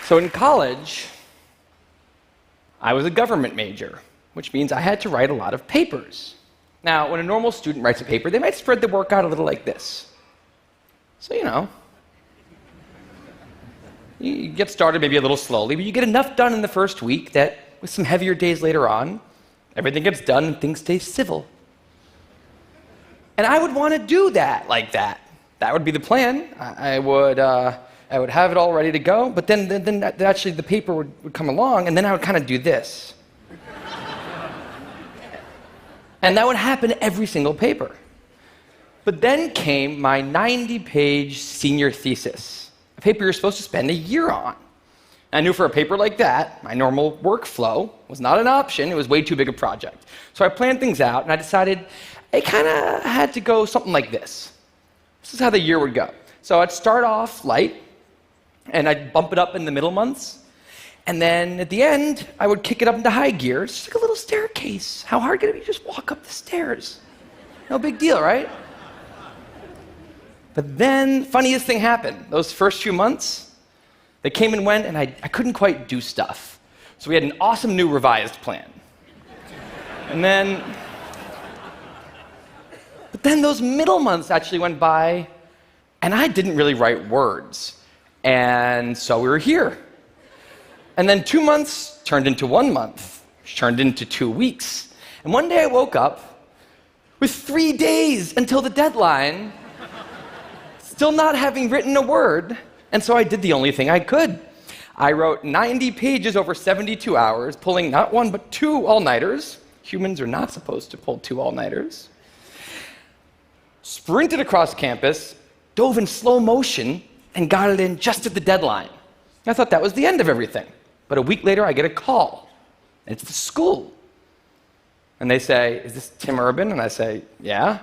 So in college, I was a government major, which means I had to write a lot of papers. Now, when a normal student writes a paper, they might spread the work out a little like this. So, you get started maybe a little slowly, but you get enough done in the first week that with some heavier days later on, everything gets done and things stay civil. And I would want to do that like that. That would be the plan. I would have it all ready to go, but then actually the paper would come along, and then I would kind of do this. And that would happen every single paper. But then came my 90-page senior thesis, a paper you're supposed to spend a year on. I knew for a paper like that, my normal workflow was not an option. It was way too big a project. So I planned things out, and I decided I kind of had to go something like this. This is how the year would go. So I'd start off light, and I'd bump it up in the middle months. And then at the end, I would kick it up into high gear. It's just like a little staircase. How hard could it be to just walk up the stairs? No big deal, right? But then, funniest thing happened. Those first few months, they came and went, and I couldn't quite do stuff. So we had an awesome new revised plan. But then those middle months actually went by, and I didn't really write words. And so we were here. And then 2 months turned into 1 month, which turned into 2 weeks. And one day I woke up with 3 days until the deadline, still not having written a word, and so I did the only thing I could. I wrote 90 pages over 72 hours, pulling not one but 2 all-nighters. Humans are not supposed to pull 2 all-nighters. Sprinted across campus, dove in slow motion, and got it in just at the deadline. I thought that was the end of everything. But a week later, I get a call. And it's the school. And they say, "Is this Tim Urban?" And I say, "Yeah."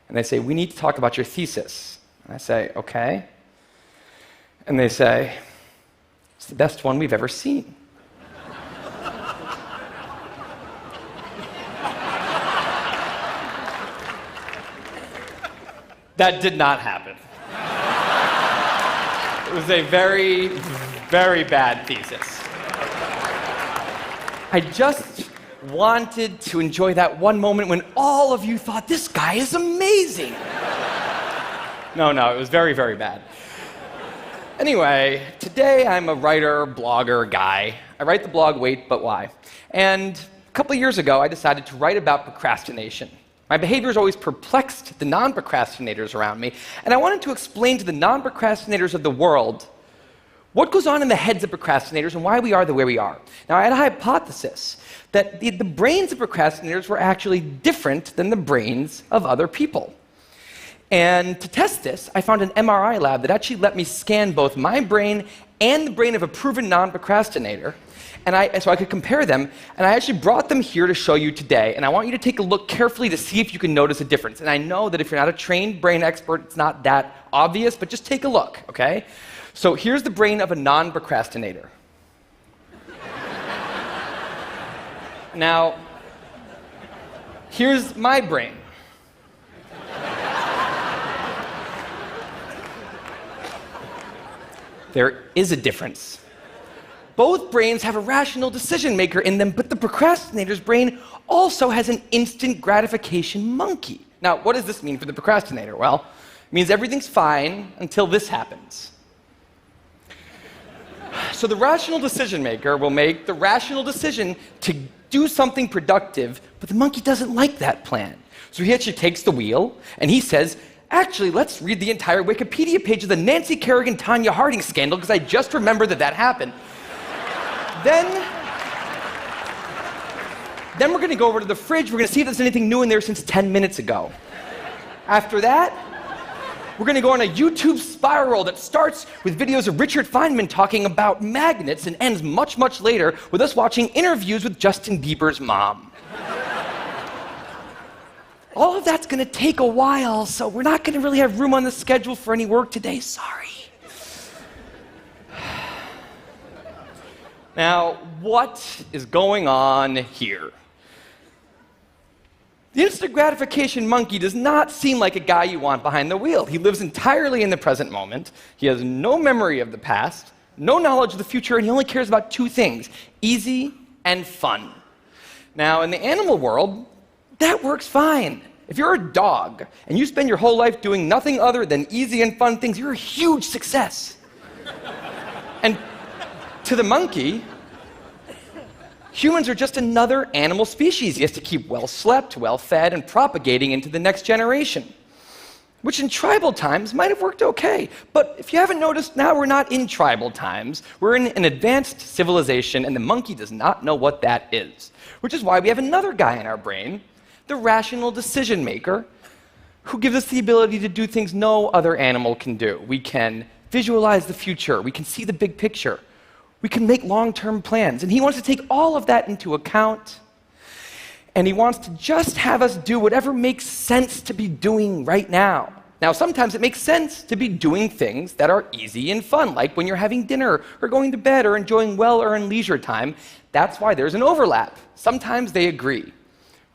And they say, "We need to talk about your thesis." And I say, "Okay." And they say, "It's the best one we've ever seen." That did not happen. It was a very, very bad thesis. I just wanted to enjoy that one moment when all of you thought, "This guy is amazing." No, it was very, very bad. Anyway, today I'm a writer, blogger guy. I write the blog Wait, But Why? And a couple of years ago, I decided to write about procrastination. My behavior has always perplexed the non-procrastinators around me, and I wanted to explain to the non-procrastinators of the world what goes on in the heads of procrastinators and why we are the way we are. Now, I had a hypothesis that the brains of procrastinators were actually different than the brains of other people. And to test this, I found an MRI lab that actually let me scan both my brain and the brain of a proven non-procrastinator, so I could compare them, and I actually brought them here to show you today, and I want you to take a look carefully to see if you can notice a difference. And I know that if you're not a trained brain expert, it's not that obvious, but just take a look, okay? So here's the brain of a non-procrastinator. Now, here's my brain. There is a difference. Both brains have a rational decision maker in them, but the procrastinator's brain also has an instant gratification monkey. Now, what does this mean for the procrastinator? Well, it means everything's fine until this happens. So the rational decision maker will make the rational decision to do something productive, but the monkey doesn't like that plan. So he actually takes the wheel, and he says, "Actually, let's read the entire Wikipedia page of the Nancy Kerrigan-Tanya Harding scandal, because I just remembered that happened. Then we're going to go over to the fridge. We're going to see if there's anything new in there since 10 minutes ago. After that, we're going to go on a YouTube spiral that starts with videos of Richard Feynman talking about magnets and ends much, much later with us watching interviews with Justin Bieber's mom. All of that's going to take a while, so we're not going to really have room on the schedule for any work today. Sorry." Now, what is going on here? The instant gratification monkey does not seem like a guy you want behind the wheel. He lives entirely in the present moment. He has no memory of the past, no knowledge of the future, and he only cares about two things: easy and fun. Now, in the animal world, that works fine. If you're a dog and you spend your whole life doing nothing other than easy and fun things, you're a huge success. And to the monkey, humans are just another animal species he has to keep well slept, well fed, and propagating into the next generation, which in tribal times might have worked okay. But if you haven't noticed, now we're not in tribal times. We're in an advanced civilization, and the monkey does not know what that is, which is why we have another guy in our brain, the rational decision maker, who gives us the ability to do things no other animal can do. We can visualize the future. We can see the big picture. We can make long-term plans. And he wants to take all of that into account. And he wants to just have us do whatever makes sense to be doing right now. Now, sometimes it makes sense to be doing things that are easy and fun, like when you're having dinner or going to bed or enjoying well-earned leisure time. That's why there's an overlap. Sometimes they agree.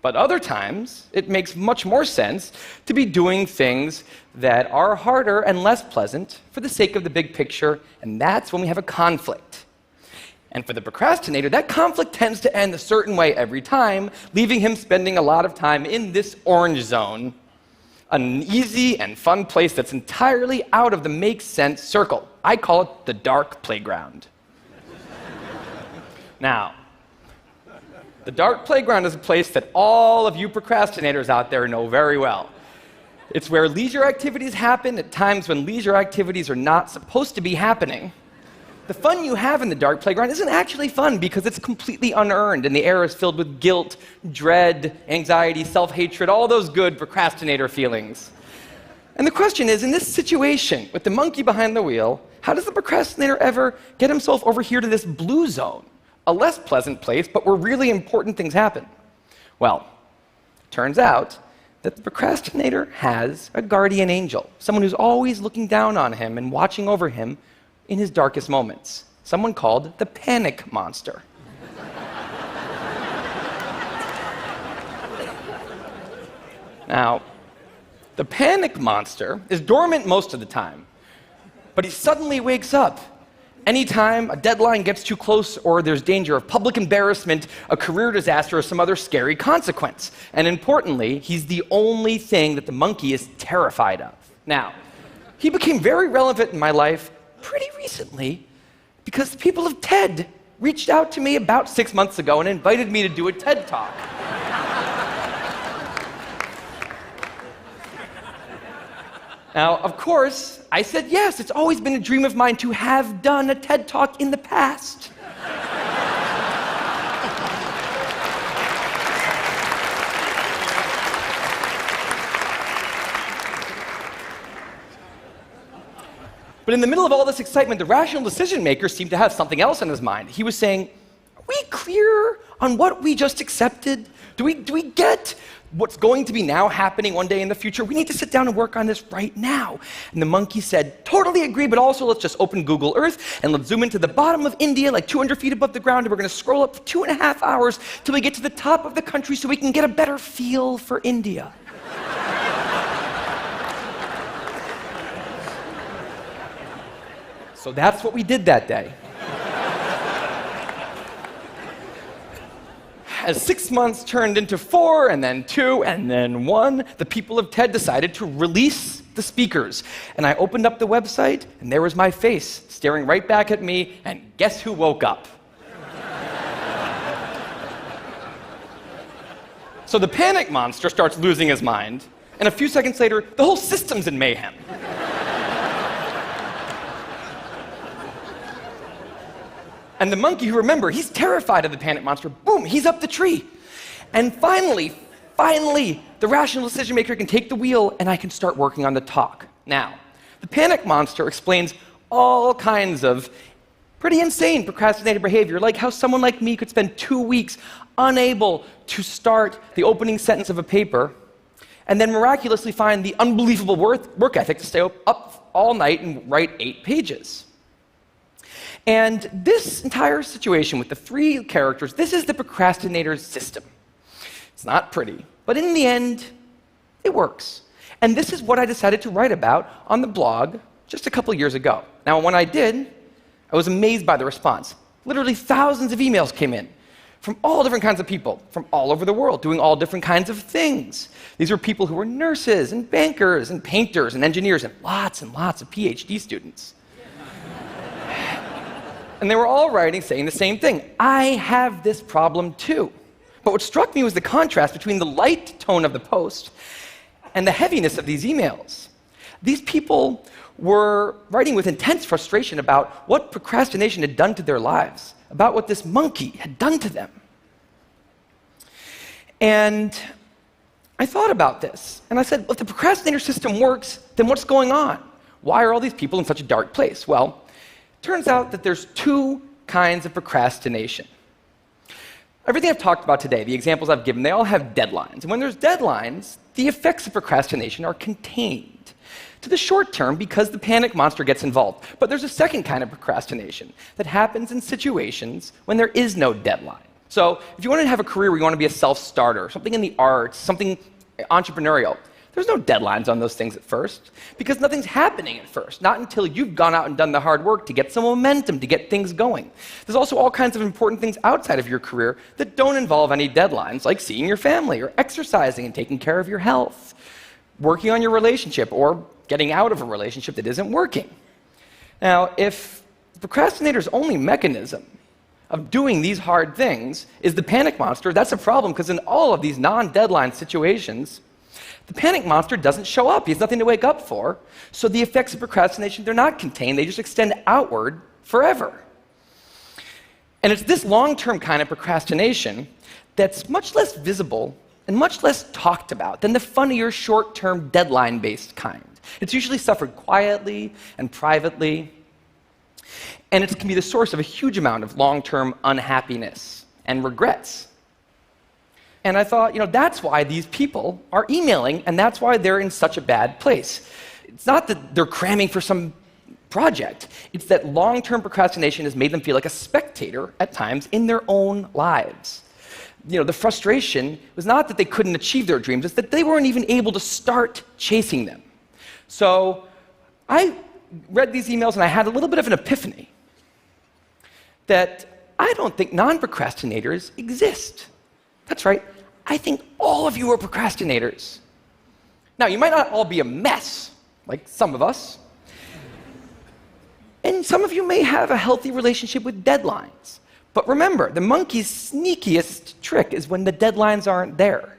But other times, it makes much more sense to be doing things that are harder and less pleasant for the sake of the big picture, and that's when we have a conflict. And for the procrastinator, that conflict tends to end a certain way every time, leaving him spending a lot of time in this orange zone, an easy and fun place that's entirely out of the make sense circle. I call it the dark playground. Now, the dark playground is a place that all of you procrastinators out there know very well. It's where leisure activities happen at times when leisure activities are not supposed to be happening. The fun you have in the dark playground isn't actually fun because it's completely unearned, and the air is filled with guilt, dread, anxiety, self-hatred, all those good procrastinator feelings. And the question is, in this situation, with the monkey behind the wheel, how does the procrastinator ever get himself over here to this blue zone? A less pleasant place, but where really important things happen. Well, turns out that the procrastinator has a guardian angel, someone who's always looking down on him and watching over him in his darkest moments, someone called the panic monster. Now, the panic monster is dormant most of the time, but he suddenly wakes up anytime a deadline gets too close or there's danger of public embarrassment, a career disaster, or some other scary consequence. And importantly, he's the only thing that the monkey is terrified of. Now, he became very relevant in my life pretty recently because the people of TED reached out to me about 6 months ago and invited me to do a TED Talk. Now, of course, I said yes. It's always been a dream of mine to have done a TED Talk in the past. But in the middle of all this excitement, the rational decision maker seemed to have something else on his mind. He was saying, are we clear on what we just accepted? Do we get what's going to be now happening one day in the future? We need to sit down and work on this right now. And the monkey said, totally agree, but also let's just open Google Earth and let's zoom into the bottom of India, like 200 feet above the ground, and we're going to scroll up for 2.5 hours till we get to the top of the country so we can get a better feel for India. So that's what we did that day. As 6 months turned into 4, and then 2, and then 1, the people of TED decided to release the speakers. And I opened up the website, and there was my face staring right back at me, and guess who woke up? So the panic monster starts losing his mind, and a few seconds later, the whole system's in mayhem. And the monkey, who, remember, he's terrified of the panic monster, boom, he's up the tree. And finally, the rational decision maker can take the wheel and I can start working on the talk. Now, the panic monster explains all kinds of pretty insane procrastinated behavior, like how someone like me could spend 2 weeks unable to start the opening sentence of a paper and then miraculously find the unbelievable work ethic to stay up all night and write 8 pages. And this entire situation with the 3 characters, this is the procrastinator's system. It's not pretty, but in the end, it works. And this is what I decided to write about on the blog just a couple years ago. Now, when I did, I was amazed by the response. Literally thousands of emails came in from all different kinds of people, from all over the world, doing all different kinds of things. These were people who were nurses and bankers and painters and engineers and lots of PhD students. And they were all writing saying the same thing. I have this problem too. But what struck me was the contrast between the light tone of the post and the heaviness of these emails. These people were writing with intense frustration about what procrastination had done to their lives, about what this monkey had done to them. And I thought about this, and I said, if the procrastinator system works, then what's going on? Why are all these people in such a dark place? Well, it turns out that there's two kinds of procrastination. Everything I've talked about today, the examples I've given, they all have deadlines. And when there's deadlines, the effects of procrastination are contained to the short term because the panic monster gets involved. But there's a second kind of procrastination that happens in situations when there is no deadline. So if you want to have a career where you want to be a self-starter, something in the arts, something entrepreneurial, there's no deadlines on those things at first because nothing's happening at first, not until you've gone out and done the hard work to get some momentum, to get things going. There's also all kinds of important things outside of your career that don't involve any deadlines, like seeing your family or exercising and taking care of your health, working on your relationship, or getting out of a relationship that isn't working. Now, if the procrastinator's only mechanism of doing these hard things is the panic monster, that's a problem because in all of these non-deadline situations, the panic monster doesn't show up. He has nothing to wake up for. So the effects of procrastination, they're not contained. They just extend outward forever. And it's this long-term kind of procrastination that's much less visible and much less talked about than the funnier, short-term, deadline-based kind. It's usually suffered quietly and privately, and it can be the source of a huge amount of long-term unhappiness and regrets. And I thought, that's why these people are emailing, and that's why they're in such a bad place. It's not that they're cramming for some project. It's that long-term procrastination has made them feel like a spectator at times in their own lives. The frustration was not that they couldn't achieve their dreams, it's that they weren't even able to start chasing them. So I read these emails and I had a little bit of an epiphany that I don't think non-procrastinators exist. That's right, I think all of you are procrastinators. Now, you might not all be a mess, like some of us, and some of you may have a healthy relationship with deadlines. But remember, the monkey's sneakiest trick is when the deadlines aren't there.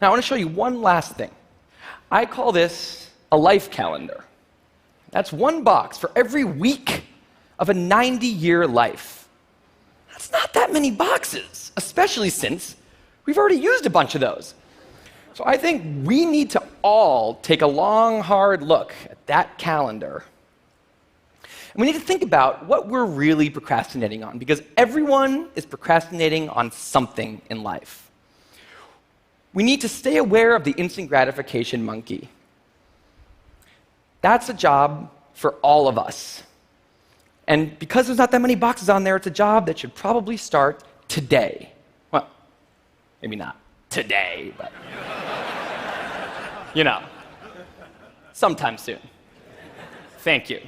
Now, I want to show you one last thing. I call this a life calendar. That's one box for every week of a 90-year life. That's not that many boxes, especially since we've already used a bunch of those. So I think we need to all take a long, hard look at that calendar. And we need to think about what we're really procrastinating on, because everyone is procrastinating on something in life. We need to stay aware of the instant gratification monkey. That's a job for all of us. And because there's not that many boxes on there, it's a job that should probably start today. Well, maybe not today, but sometime soon. Thank you.